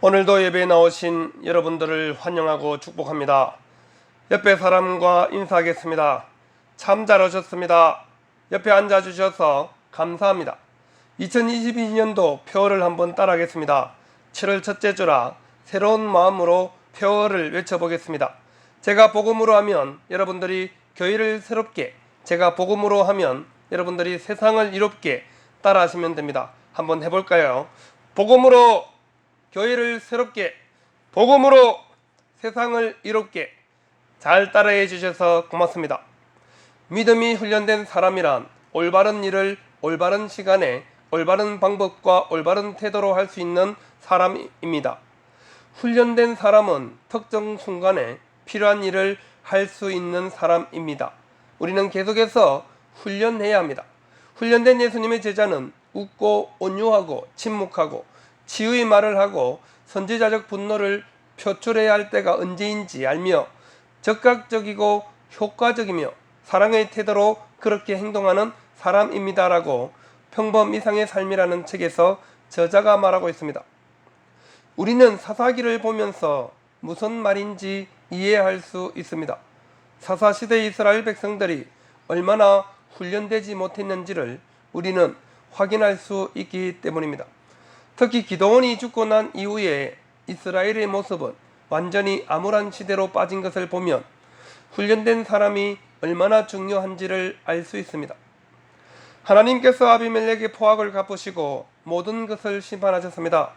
오늘도 예배에 나오신 여러분들을 환영하고 축복합니다. 옆에 사람과 인사하겠습니다. 참 잘 오셨습니다. 옆에 앉아주셔서 감사합니다. 2022년도 표어를 한번 따라하겠습니다. 7월 첫째 주라 새로운 마음으로 표어를 외쳐보겠습니다. 제가 복음으로 하면 여러분들이 교회를 새롭게, 제가 복음으로 하면 여러분들이 세상을 이롭게 따라하시면 됩니다. 한번 해볼까요? 복음으로 교회를 새롭게, 복음으로 세상을 이롭게. 잘 따라해 주셔서 고맙습니다. 믿음이 훈련된 사람이란 올바른 일을 올바른 시간에 올바른 방법과 올바른 태도로 할 수 있는 사람입니다. 훈련된 사람은 특정 순간에 필요한 일을 할 수 있는 사람입니다. 우리는 계속해서 훈련해야 합니다. 훈련된 예수님의 제자는 웃고 온유하고 침묵하고 치유의 말을 하고 선지자적 분노를 표출해야 할 때가 언제인지 알며 적극적이고 효과적이며 사랑의 태도로 그렇게 행동하는 사람입니다라고 평범 이상의 삶이라는 책에서 저자가 말하고 있습니다. 우리는 사사기를 보면서 무슨 말인지 이해할 수 있습니다. 사사시대 이스라엘 백성들이 얼마나 훈련되지 못했는지를 우리는 확인할 수 있기 때문입니다. 특히 기드온이 죽고 난 이후에 이스라엘의 모습은 완전히 암울한 시대로 빠진 것을 보면 훈련된 사람이 얼마나 중요한지를 알 수 있습니다. 하나님께서 아비멜렉의 포악을 갚으시고 모든 것을 심판하셨습니다.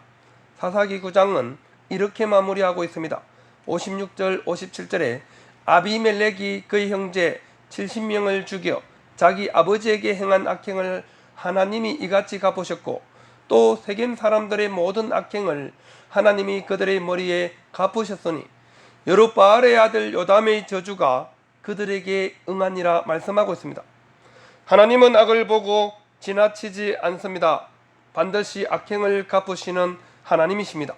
사사기 9장은 이렇게 마무리하고 있습니다. 56절 57절에 아비멜렉이 그의 형제 70명을 죽여 자기 아버지에게 행한 악행을 하나님이 이같이 갚으셨고 또 세겜 사람들의 모든 악행을 하나님이 그들의 머리에 갚으셨으니 여룹바알의 아들 요담의 저주가 그들에게 응하니라 말씀하고 있습니다. 하나님은 악을 보고 지나치지 않습니다. 반드시 악행을 갚으시는 하나님이십니다.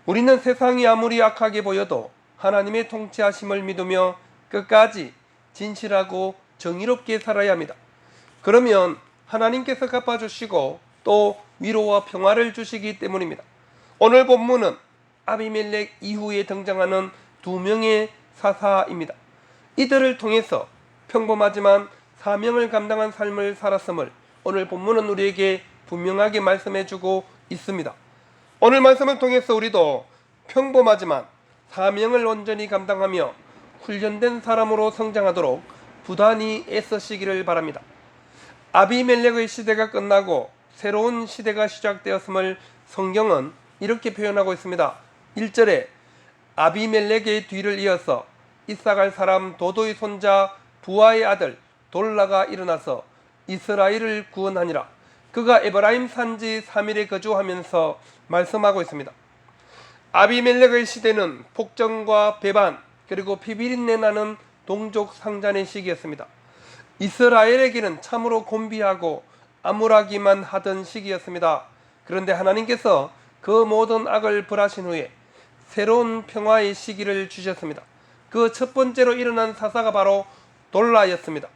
우리는 세상이 아무리 악하게 보여도 하나님의 통치하심을 믿으며 끝까지 진실하고 정의롭게 살아야 합니다. 그러면 하나님께서 갚아주시고 또 위로와 평화를 주시기 때문입니다. 오늘 본문은 아비멜렉 이후에 등장하는 두 명의 사사입니다. 이들을 통해서 평범하지만 사명을 감당한 삶을 살았음을 오늘 본문은 우리에게 분명하게 말씀해주고 있습니다. 오늘 말씀을 통해서 우리도 평범하지만 사명을 온전히 감당하며 훈련된 사람으로 성장하도록 부단히 애쓰시기를 바랍니다. 아비멜렉의 시대가 끝나고 새로운 시대가 시작되었음을 성경은 이렇게 표현하고 있습니다. 1절에 아비멜렉의 뒤를 이어서 이사갈 사람 도도의 손자 부하의 아들 돌라가 일어나서 이스라엘을 구원하니라. 그가 에브라임 산지 3일에 거주하면서 말씀하고 있습니다. 아비멜렉의 시대는 폭정과 배반 그리고 피비린내 나는 동족 상잔의 시기였습니다. 이스라엘에게는 참으로 곤비하고 암울하기만 하던 시기였습니다. 그런데 하나님께서 그 모든 악을 벌하신 후에 새로운 평화의 시기를 주셨습니다. 그 첫 번째로 일어난 사사가 바로 돌라였습니다.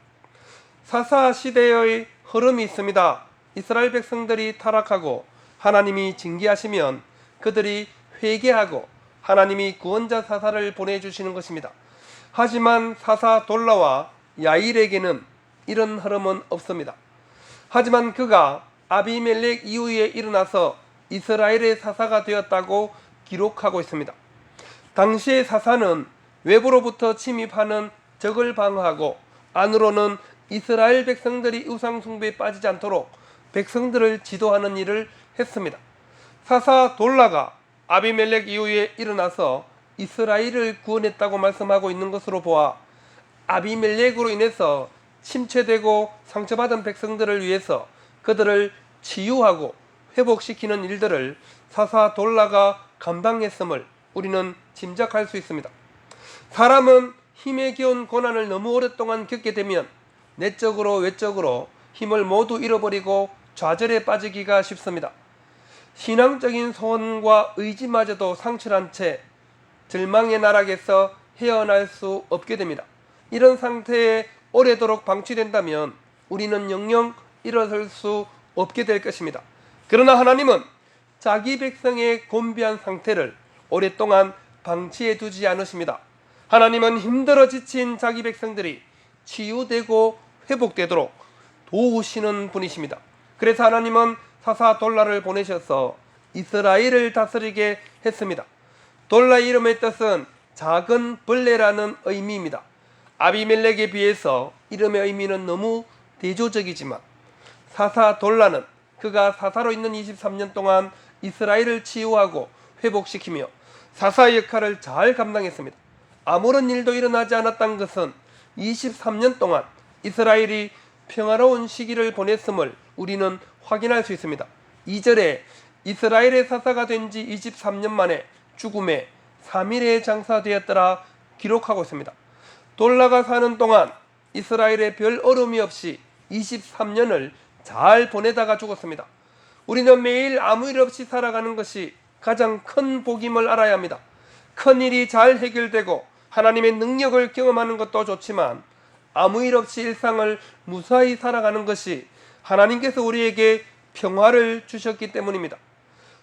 사사 시대의 흐름이 있습니다. 이스라엘 백성들이 타락하고 하나님이 징계하시면 그들이 회개하고 하나님이 구원자 사사를 보내주시는 것입니다. 하지만 사사 돌라와 야일에게는 이런 흐름은 없습니다. 하지만 그가 아비멜렉 이후에 일어나서 이스라엘의 사사가 되었다고 기록하고 있습니다. 당시의 사사는 외부로부터 침입하는 적을 방어하고 안으로는 이스라엘 백성들이 우상 숭배에 빠지지 않도록 백성들을 지도하는 일을 했습니다. 사사 돌라가 아비멜렉 이후에 일어나서 이스라엘을 구원했다고 말씀하고 있는 것으로 보아 아비멜렉으로 인해서 침체되고 상처받은 백성들을 위해서 그들을 치유하고 회복시키는 일들을 사사 돌라가 감당했음을 우리는 짐작할 수 있습니다. 사람은 힘에 겨운 고난을 너무 오랫동안 겪게 되면 내적으로 외적으로 힘을 모두 잃어버리고 좌절에 빠지기가 쉽습니다. 신앙적인 소원과 의지마저도 상실한 채 절망의 나락에서 헤어날 수 없게 됩니다. 이런 상태에 오래도록 방치된다면 우리는 영영 일어설 수 없게 될 것입니다. 그러나 하나님은 자기 백성의 곤비한 상태를 오랫동안 방치해 두지 않으십니다. 하나님은 힘들어 지친 자기 백성들이 치유되고 회복되도록 도우시는 분이십니다. 그래서 하나님은 사사돌라를 보내셔서 이스라엘을 다스리게 했습니다. 돌라 이름의 뜻은 작은 벌레라는 의미입니다. 아비멜렉에 비해서 이름의 의미는 너무 대조적이지만 사사돌라는 그가 사사로 있는 23년 동안 이스라엘을 치유하고 회복시키며 사사의 역할을 잘 감당했습니다. 아무런 일도 일어나지 않았던 것은 23년 동안 이스라엘이 평화로운 시기를 보냈음을 우리는 확인할 수 있습니다. 2절에 이스라엘의 사사가 된 지 23년 만에 죽음에 3일에 장사되었더라 기록하고 있습니다. 돌라가 사는 동안 이스라엘에 별 어려움이 없이 23년을 잘 보내다가 죽었습니다. 우리는 매일 아무 일 없이 살아가는 것이 가장 큰 복임을 알아야 합니다. 큰 일이 잘 해결되고 하나님의 능력을 경험하는 것도 좋지만 아무 일 없이 일상을 무사히 살아가는 것이 하나님께서 우리에게 평화를 주셨기 때문입니다.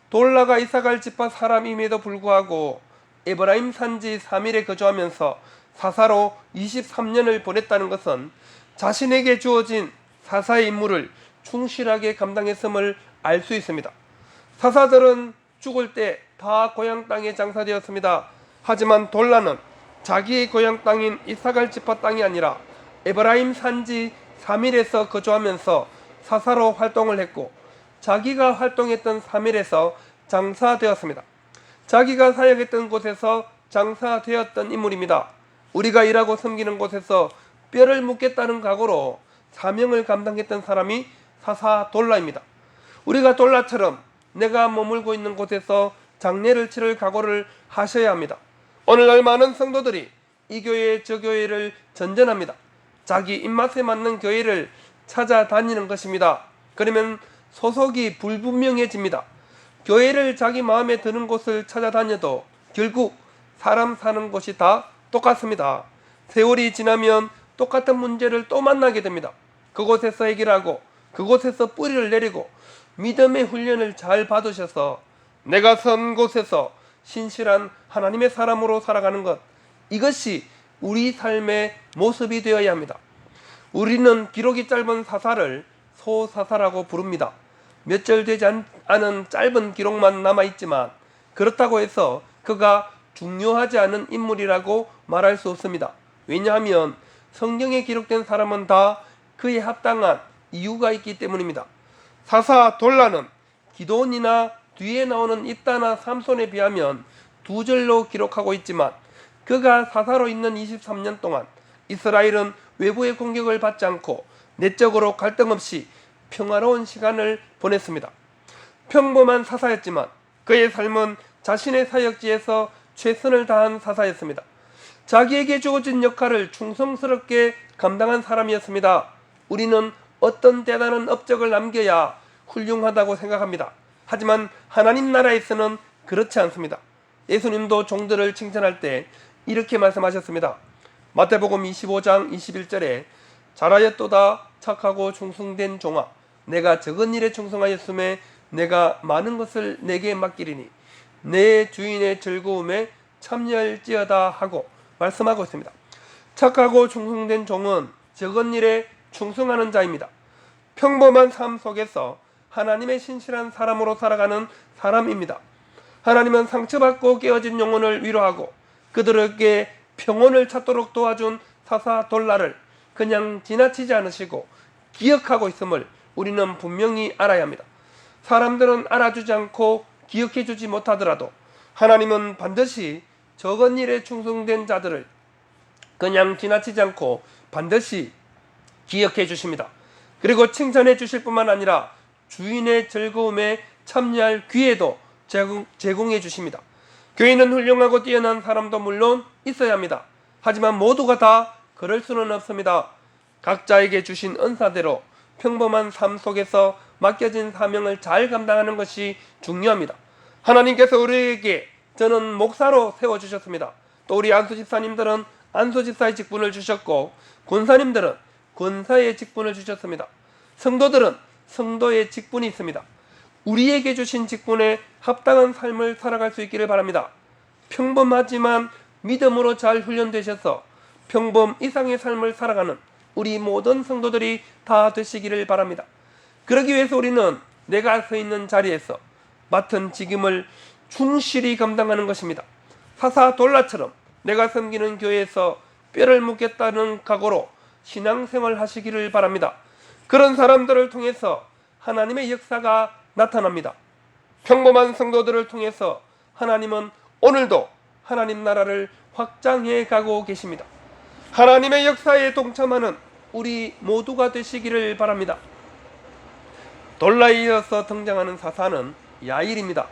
돌라가 이사갈 지파 사람임에도 불구하고 에브라임 산지 3일에 거주하면서 사사로 23년을 보냈다는 것은 자신에게 주어진 사사의 임무를 충실하게 감당했음을 알 수 있습니다. 사사들은 죽을 때 다 고향 땅에 장사되었습니다. 하지만 돌라는 자기의 고향 땅인 이사갈 지파 땅이 아니라 에브라임 산지 3일에서 거주하면서 사사로 활동을 했고 자기가 활동했던 3일에서 장사되었습니다. 자기가 사역했던 곳에서 장사되었던 인물입니다. 우리가 일하고 섬기는 곳에서 뼈를 묻겠다는 각오로 사명을 감당했던 사람이 사사돌라입니다. 우리가 돌라처럼 내가 머물고 있는 곳에서 장례를 치를 각오를 하셔야 합니다. 오늘날 많은 성도들이 이 교회 저 교회를 전전합니다. 자기 입맛에 맞는 교회를 찾아다니는 것입니다. 그러면 소속이 불분명해집니다. 교회를 자기 마음에 드는 곳을 찾아다녀도 결국 사람 사는 곳이 다 똑같습니다. 세월이 지나면 똑같은 문제를 또 만나게 됩니다. 그곳에서 해결하고 그곳에서 뿌리를 내리고 믿음의 훈련을 잘 받으셔서 내가 선 곳에서 신실한 하나님의 사람으로 살아가는 것, 이것이 우리 삶의 모습이 되어야 합니다. 우리는 기록이 짧은 사사를 소사사라고 부릅니다. 몇 절 되지 않은 짧은 기록만 남아있지만 그렇다고 해서 그가 중요하지 않은 인물이라고 말할 수 없습니다. 왜냐하면 성경에 기록된 사람은 다 그에 합당한 이유가 있기 때문입니다. 사사돌라는 기도원이나 뒤에 나오는 입다나 삼손에 비하면 두 절로 기록하고 있지만 그가 사사로 있는 23년 동안 이스라엘은 외부의 공격을 받지 않고 내적으로 갈등 없이 평화로운 시간을 보냈습니다. 평범한 사사였지만 그의 삶은 자신의 사역지에서 최선을 다한 사사였습니다. 자기에게 주어진 역할을 충성스럽게 감당한 사람이었습니다. 우리는 어떤 대단한 업적을 남겨야 훌륭하다고 생각합니다. 하지만 하나님 나라에서는 그렇지 않습니다. 예수님도 종들을 칭찬할 때 이렇게 말씀하셨습니다. 마태복음 25장 21절에 잘하였도다 착하고 충성된 종아, 내가 적은 일에 충성하였음에 내가 많은 것을 내게 맡기리니 내 주인의 즐거움에 참여할지어다 하고 말씀하고 있습니다. 착하고 충성된 종은 적은 일에 충성하는 자입니다. 평범한 삶 속에서 하나님의 신실한 사람으로 살아가는 사람입니다. 하나님은 상처받고 깨어진 영혼을 위로하고 그들에게 평온을 찾도록 도와준 사사돌라를 그냥 지나치지 않으시고 기억하고 있음을 우리는 분명히 알아야 합니다. 사람들은 알아주지 않고 기억해주지 못하더라도 하나님은 반드시 적은 일에 충성된 자들을 그냥 지나치지 않고 반드시 기억해 주십니다. 그리고 칭찬해 주실 뿐만 아니라 주인의 즐거움에 참여할 기회도 제공해 주십니다. 교회는 훌륭하고 뛰어난 사람도 물론 있어야 합니다. 하지만 모두가 다 그럴 수는 없습니다. 각자에게 주신 은사대로 평범한 삶 속에서 맡겨진 사명을 잘 감당하는 것이 중요합니다. 하나님께서 우리에게 저는 목사로 세워주셨습니다. 또 우리 안수집사님들은 안수집사의 직분을 주셨고 권사님들은 권사의 직분을 주셨습니다. 성도들은 성도의 직분이 있습니다. 우리에게 주신 직분에 합당한 삶을 살아갈 수 있기를 바랍니다. 평범하지만 믿음으로 잘 훈련되셔서 평범 이상의 삶을 살아가는 우리 모든 성도들이 다 되시기를 바랍니다. 그러기 위해서 우리는 내가 서 있는 자리에서 맡은 직임을 충실히 감당하는 것입니다. 사사 돌라처럼 내가 섬기는 교회에서 뼈를 묻겠다는 각오로 신앙생활 하시기를 바랍니다. 그런 사람들을 통해서 하나님의 역사가 나타납니다. 평범한 성도들을 통해서 하나님은 오늘도 하나님 나라를 확장해 가고 계십니다. 하나님의 역사에 동참하는 우리 모두가 되시기를 바랍니다. 돌라에 이어서 등장하는 사사는 야일입니다.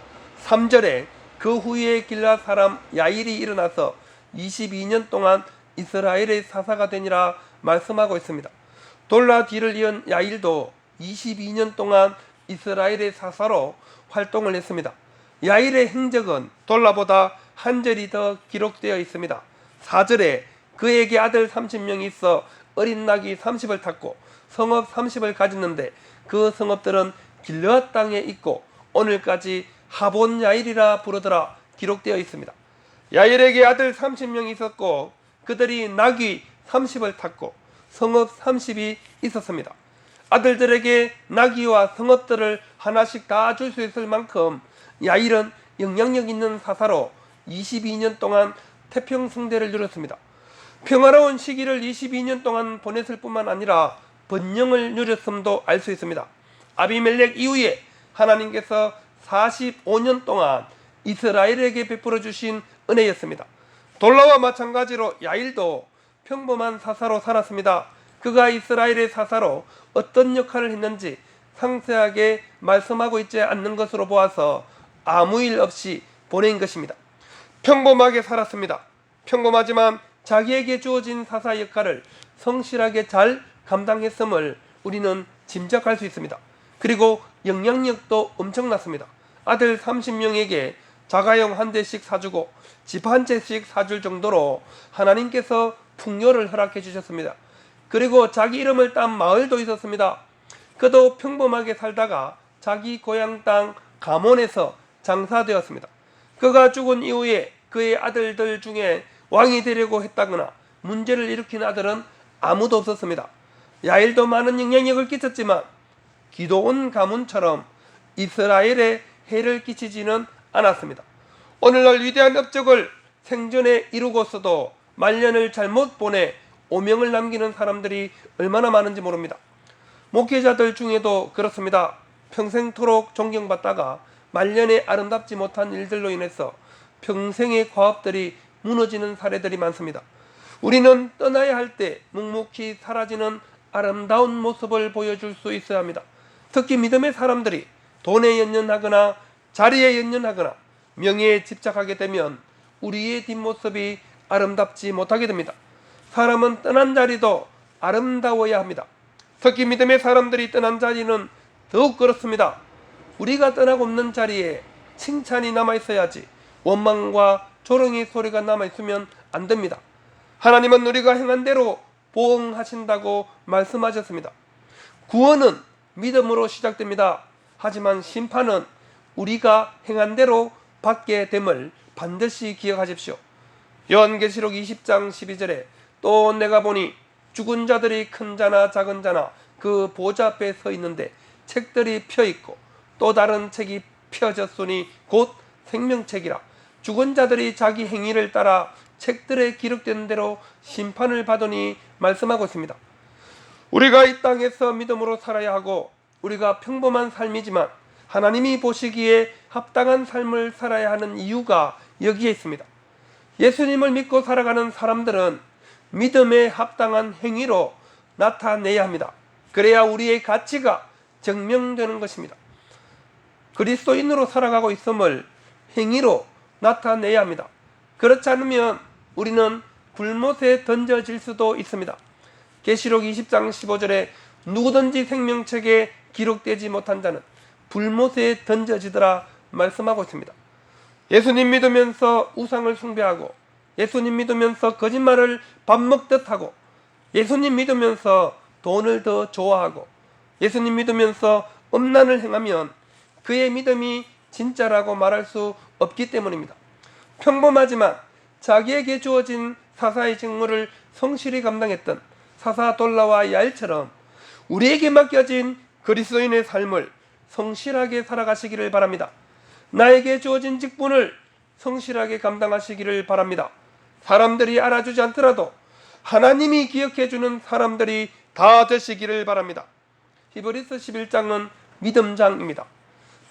3절에 그 후에 길라 사람 야일이 일어나서 22년 동안 이스라엘의 사사가 되니라 말씀하고 있습니다. 돌라 뒤를 이은 야일도 22년 동안 이스라엘의 사사로 활동을 했습니다. 야일의 행적은 돌라보다 한 절이 더 기록되어 있습니다. 4절에 그에게 아들 30명이 있어 어린 낙이 30을 탔고 성읍 30을 가졌는데 그 성읍들은 길르앗 땅에 있고 오늘까지 하본 야일이라 부르더라 기록되어 있습니다. 야일에게 아들 30명이 있었고 그들이 낙이 30을 탔고 성읍 30이 있었습니다. 아들들에게 나귀와 성읍들을 하나씩 다 줄 수 있을 만큼 야일은 영향력 있는 사사로 22년 동안 태평성대를 누렸습니다. 평화로운 시기를 22년 동안 보냈을 뿐만 아니라 번영을 누렸음도 알 수 있습니다. 아비멜렉 이후에 하나님께서 45년 동안 이스라엘에게 베풀어 주신 은혜였습니다. 돌라와 마찬가지로 야일도 평범한 사사로 살았습니다. 그가 이스라엘의 사사로 어떤 역할을 했는지 상세하게 말씀하고 있지 않는 것으로 보아서 아무 일 없이 보낸 것입니다. 평범하게 살았습니다. 평범하지만 자기에게 주어진 사사 역할을 성실하게 잘 감당했음을 우리는 짐작할 수 있습니다. 그리고 영향력도 엄청났습니다. 아들 30명에게 자가용 한 대씩 사주고 집 한 채씩 사줄 정도로 하나님께서 풍요를 허락해 주셨습니다. 그리고 자기 이름을 딴 마을도 있었습니다. 그도 평범하게 살다가 자기 고향 땅 가몬에서 장사되었습니다. 그가 죽은 이후에 그의 아들들 중에 왕이 되려고 했다거나 문제를 일으킨 아들은 아무도 없었습니다. 야일도 많은 영향력을 끼쳤지만 기드온 가문처럼 이스라엘에 해를 끼치지는 않았습니다. 오늘날 위대한 업적을 생전에 이루고서도 말년을 잘못 보내 오명을 남기는 사람들이 얼마나 많은지 모릅니다. 목회자들 중에도 그렇습니다. 평생토록 존경받다가 말년에 아름답지 못한 일들로 인해서 평생의 과업들이 무너지는 사례들이 많습니다. 우리는 떠나야 할 때 묵묵히 사라지는 아름다운 모습을 보여줄 수 있어야 합니다. 특히 믿음의 사람들이 돈에 연연하거나 자리에 연연하거나 명예에 집착하게 되면 우리의 뒷모습이 아름답지 못하게 됩니다. 사람은 떠난 자리도 아름다워야 합니다. 특히 믿음의 사람들이 떠난 자리는 더욱 그렇습니다. 우리가 떠나고 없는 자리에 칭찬이 남아있어야지 원망과 조롱의 소리가 남아있으면 안 됩니다. 하나님은 우리가 행한 대로 보응하신다고 말씀하셨습니다. 구원은 믿음으로 시작됩니다. 하지만 심판은 우리가 행한 대로 받게 됨을 반드시 기억하십시오. 요한계시록 20장 12절에 또 내가 보니 죽은 자들이 큰 자나 작은 자나 그 보좌 앞에 서 있는데 책들이 펴 있고 또 다른 책이 펴졌으니 곧 생명책이라. 죽은 자들이 자기 행위를 따라 책들에 기록된 대로 심판을 받으니 말씀하고 있습니다. 우리가 이 땅에서 믿음으로 살아야 하고 우리가 평범한 삶이지만 하나님이 보시기에 합당한 삶을 살아야 하는 이유가 여기에 있습니다. 예수님을 믿고 살아가는 사람들은 믿음에 합당한 행위로 나타내야 합니다. 그래야 우리의 가치가 증명되는 것입니다. 그리스도인으로 살아가고 있음을 행위로 나타내야 합니다. 그렇지 않으면 우리는 불못에 던져질 수도 있습니다. 계시록 20장 15절에 누구든지 생명책에 기록되지 못한 자는 불못에 던져지더라 말씀하고 있습니다. 예수님 믿으면서 우상을 숭배하고 예수님 믿으면서 거짓말을 밥 먹듯 하고 예수님 믿으면서 돈을 더 좋아하고 예수님 믿으면서 음란을 행하면 그의 믿음이 진짜라고 말할 수 없기 때문입니다. 평범하지만 자기에게 주어진 사사의 직무를 성실히 감당했던 사사 돌라와 야엘처럼 우리에게 맡겨진 그리스도인의 삶을 성실하게 살아가시기를 바랍니다. 나에게 주어진 직분을 성실하게 감당하시기를 바랍니다. 사람들이 알아주지 않더라도 하나님이 기억해주는 사람들이 다 되시기를 바랍니다. 히브리서 11장은 믿음장입니다.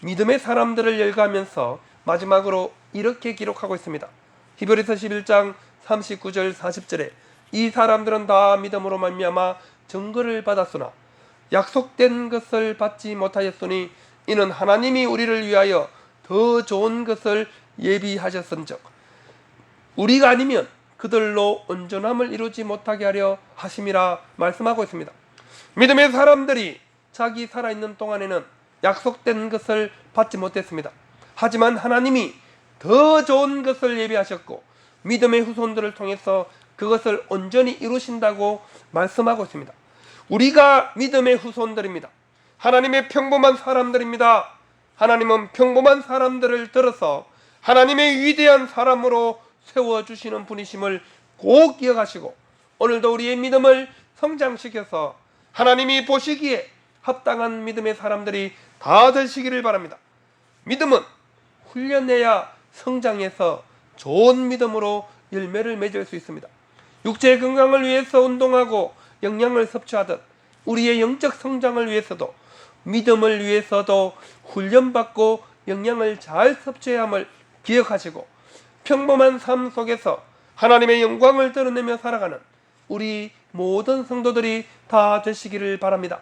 믿음의 사람들을 열거하면서 마지막으로 이렇게 기록하고 있습니다. 히브리서 11장 39절 40절에 이 사람들은 다 믿음으로 말미암아 증거를 받았으나 약속된 것을 받지 못하였으니 이는 하나님이 우리를 위하여 더 좋은 것을 예비하셨은즉 우리가 아니면 그들로 온전함을 이루지 못하게 하려 하심이라 말씀하고 있습니다. 믿음의 사람들이 자기 살아있는 동안에는 약속된 것을 받지 못했습니다. 하지만 하나님이 더 좋은 것을 예비하셨고 믿음의 후손들을 통해서 그것을 온전히 이루신다고 말씀하고 있습니다. 우리가 믿음의 후손들입니다. 하나님의 평범한 사람들입니다. 하나님은 평범한 사람들을 들어서 하나님의 위대한 사람으로 세워주시는 분이심을 꼭 기억하시고 오늘도 우리의 믿음을 성장시켜서 하나님이 보시기에 합당한 믿음의 사람들이 다 되시기를 바랍니다. 믿음은 훈련해야 성장해서 좋은 믿음으로 열매를 맺을 수 있습니다. 육체의 건강을 위해서 운동하고 영양을 섭취하듯 우리의 영적 성장을 위해서도 믿음을 위해서도 훈련받고 영양을 잘 섭취해야 함을 기억하시고 평범한 삶 속에서 하나님의 영광을 드러내며 살아가는 우리 모든 성도들이 다 되시기를 바랍니다.